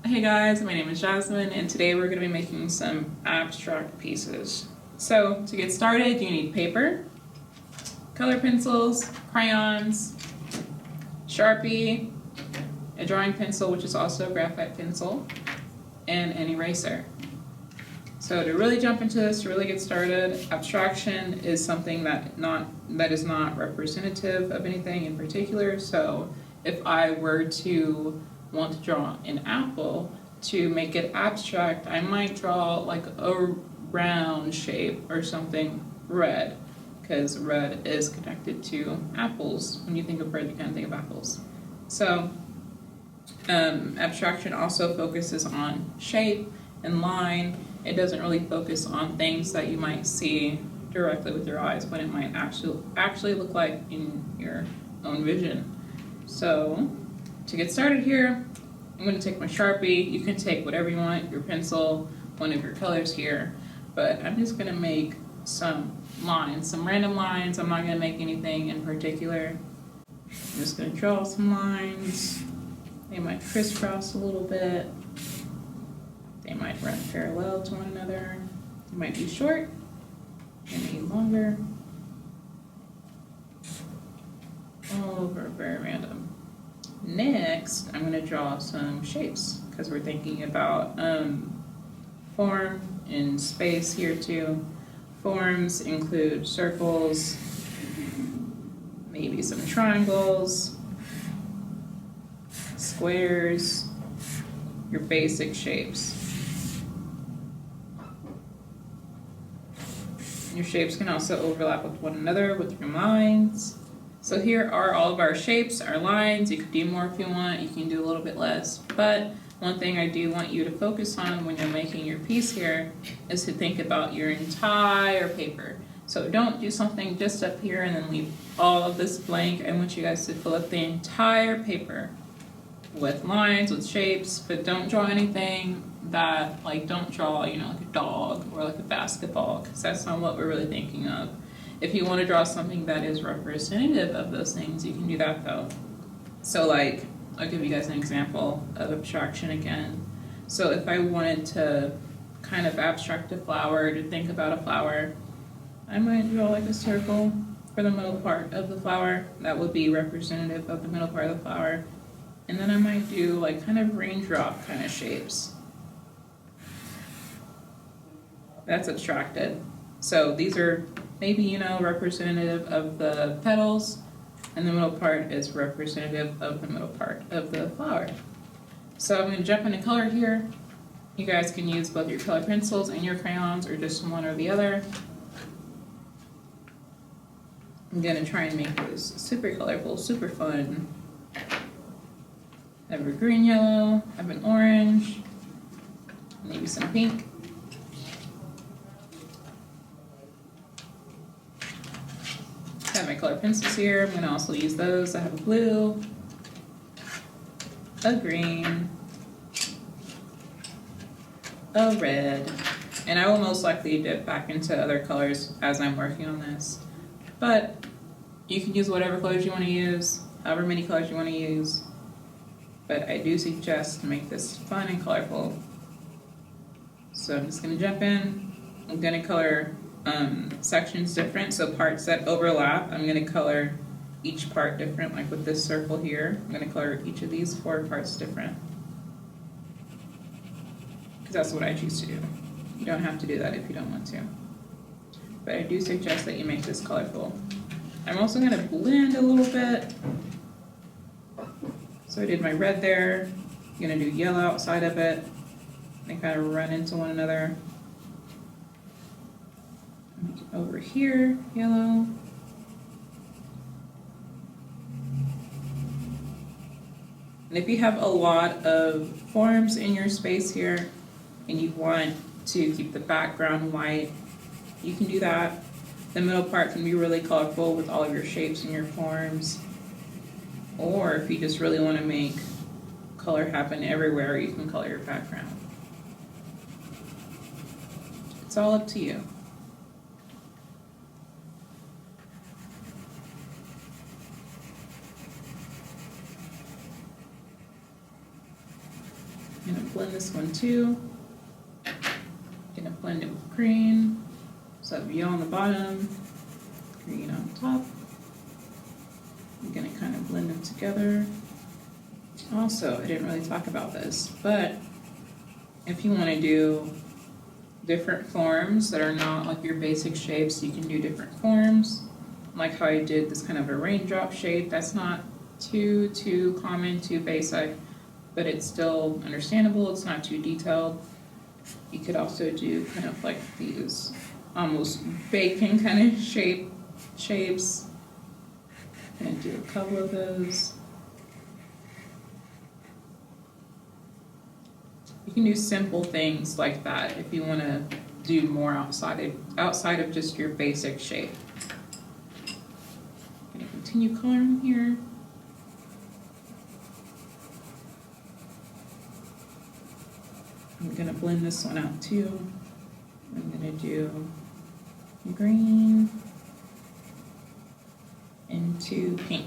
Hey guys, my name is Jasmine and today we're going to be making some abstract pieces. So to get started you need paper, color pencils, crayons, Sharpie, a drawing pencil which is also a graphite pencil, and an eraser. So to really jump into this, to really get started, abstraction is something that is not representative of anything in particular. So if I were to want to draw an apple, to make it abstract, I might draw like a round shape or something red, because red is connected to apples. When you think of red, you kind of think of apples. So abstraction also focuses on shape and line. It doesn't really focus on things that you might see directly with your eyes, what it might actually look like in your own vision. So to get started here, I'm going to take my Sharpie. You can take whatever you want, your pencil, one of your colors here, but I'm just going to make some lines, some random lines. I'm not going to make anything in particular. I'm just going to draw some lines. They might crisscross a little bit. They might run parallel to one another. They might be short and be longer. All over very random. Next, I'm going to draw some shapes because we're thinking about form and space here too. Forms include circles, maybe some triangles, squares, your basic shapes. Your shapes can also overlap with one another with your lines. So here are all of our shapes, our lines. You can do more if you want, you can do a little bit less. But one thing I do want you to focus on when you're making your piece here is to think about your entire paper. So don't do something just up here and then leave all of this blank. I want you guys to fill up the entire paper with lines, with shapes, but don't draw anything that, don't draw, like a dog or like a basketball, because that's not what we're really thinking of. If you want to draw something that is representative of those things, you can do that though. So I'll give you guys an example of abstraction again. So if I wanted to kind of abstract a flower, to think about a flower, I might draw like a circle for the middle part of the flower. That would be representative of the middle part of the flower. And then I might do like kind of raindrop kind of shapes. That's abstracted. So these are maybe, representative of the petals, and the middle part is representative of the middle part of the flower. So I'm going to jump into color here. You guys can use both your color pencils and your crayons, or just one or the other. I'm going to try and make this super colorful, super fun. I have a green yellow, I have an orange, maybe some pink. I have my color pencils here. I'm going to also use those. I have a blue, a green, a red, and I will most likely dip back into other colors as I'm working on this. But you can use whatever colors you want to use, however many colors you want to use. But I do suggest to make this fun and colorful. So I'm just going to jump in. I'm going to color sections different, so parts that overlap, I'm going to color each part different, like with this circle here. I'm going to color each of these 4 parts different, because that's what I choose to do. You don't have to do that if you don't want to, but I do suggest that you make this colorful. I'm also going to blend a little bit. So I did my red there. I'm going to do yellow outside of it. They kind of run into one another. Over here, yellow. And if you have a lot of forms in your space here and you want to keep the background white, you can do that. The middle part can be really colorful with all of your shapes and your forms. Or if you just really want to make color happen everywhere, you can color your background. It's all up to you. blend this one too. Gonna blend it with green. So yellow on the bottom, green on top. I'm gonna kind of blend them together. Also, I didn't really talk about this, but if you want to do different forms that are not like your basic shapes, you can do different forms. Like how I did this kind of a raindrop shape. That's not too common, too basic, but it's still understandable. It's not too detailed. You could also do kind of like these almost bacon kind of shapes. And do a couple of those. You can do simple things like that if you want to do more outside of just your basic shape. I'm going to continue coloring here. I'm going to blend this one out too. I'm going to do green into pink.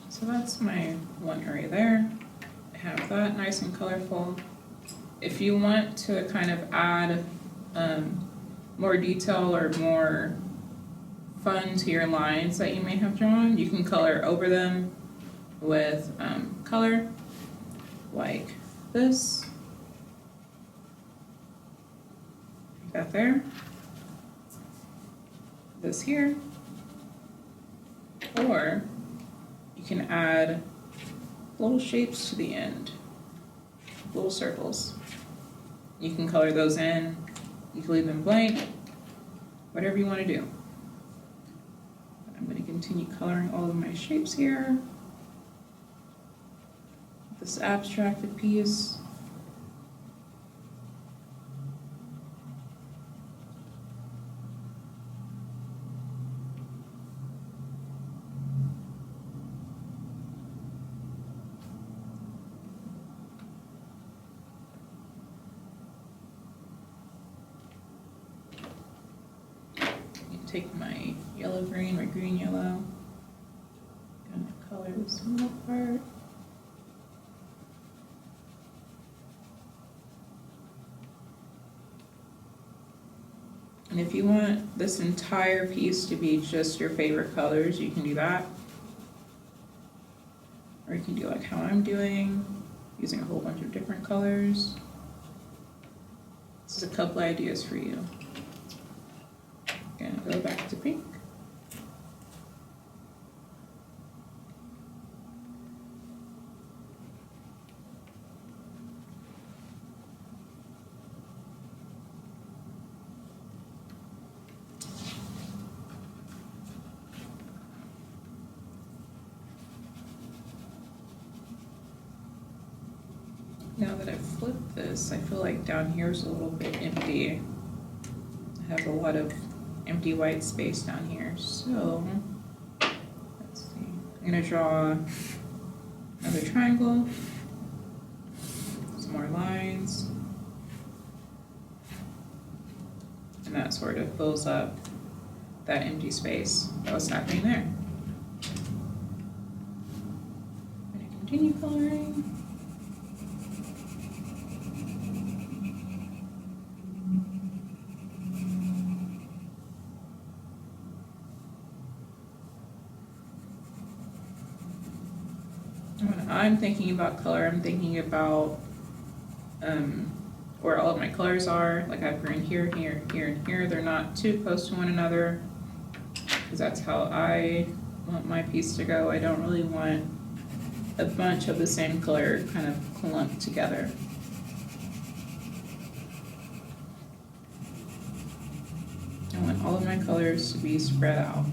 So that's my one area there. I have that nice and colorful. If you want to kind of add more detail or more fun to your lines that you may have drawn, you can color over them with color like this. That there. This here. Or you can add little shapes to the end, little circles. You can color those in, you can leave them blank, whatever you want to do. I'm going to continue coloring all of my shapes here. This abstracted piece. Take my yellow green, my green yellow, gonna color this middle part. And if you want this entire piece to be just your favorite colors, you can do that. Or you can do like how I'm doing, using a whole bunch of different colors. This is a couple ideas for you. Gonna go back to pink. Now that I've flipped this, I feel like down here is a little bit empty. I have a lot of empty white space down here. So let's see. I'm gonna draw another triangle, some more lines, and that sort of fills up that empty space that was happening there. I'm gonna continue coloring. When I'm thinking about color, I'm thinking about where all of my colors are. Like I have green here, here, here, and here. They're not too close to one another because that's how I want my piece to go. I don't really want a bunch of the same color kind of clumped together. I want all of my colors to be spread out.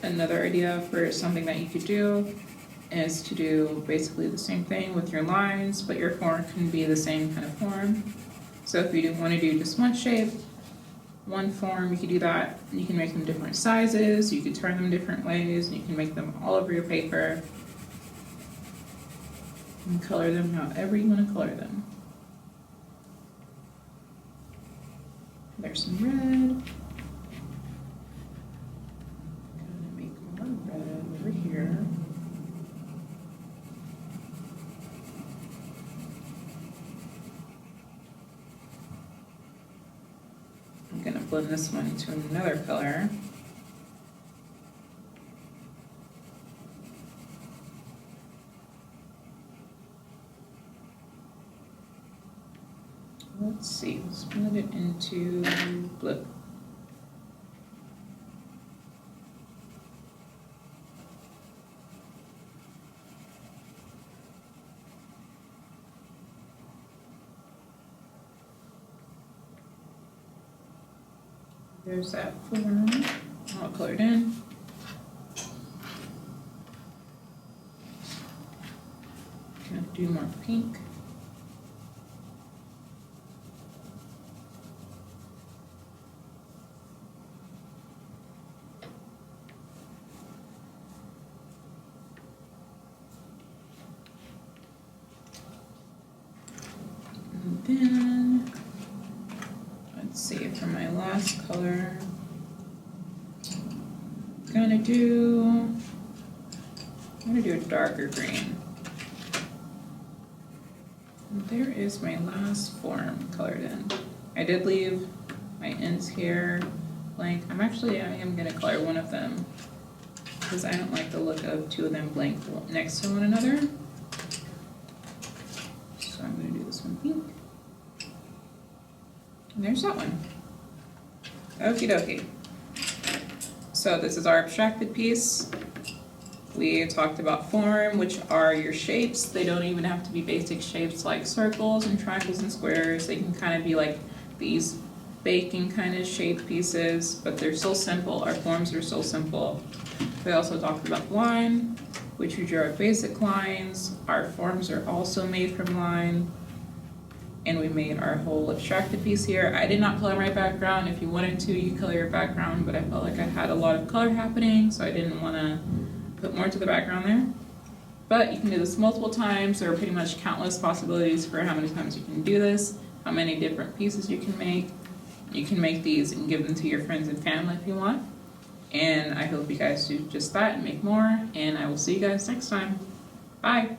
Another idea for something that you could do is to do basically the same thing with your lines, but your form can be the same kind of form. So if you want to do just one shape, one form, you could do that. You can make them different sizes, you could turn them different ways, and you can make them all over your paper. And color them however you want to color them. There's some red. Gonna make more red over here. I'm gonna blend this one into another color. Let's see, let's blend it into blue. There's that form, all colored in. Gonna do more pink. And then, let's see, for my last color, I'm gonna do a darker green. And there is my last form colored in. I did leave my ends here blank. I am gonna color one of them because I don't like the look of two of them blank next to one another. So I'm gonna do this one pink. And there's that one. Okie dokie. So this is our abstracted piece. We talked about form, which are your shapes. They don't even have to be basic shapes like circles and triangles and squares. They can kind of be like these baking kind of shape pieces, but they're so simple. Our forms are so simple. We also talked about line, which we draw basic lines. Our forms are also made from line. And we made our whole abstracted piece here. I did not color my background. If you wanted to, you color your background, but I felt like I had a lot of color happening, so I didn't want to put more to the background there. But you can do this multiple times. There are pretty much countless possibilities for how many times you can do this, how many different pieces you can make. You can make these and give them to your friends and family if you want. And I hope you guys do just that and make more, and I will see you guys next time. Bye!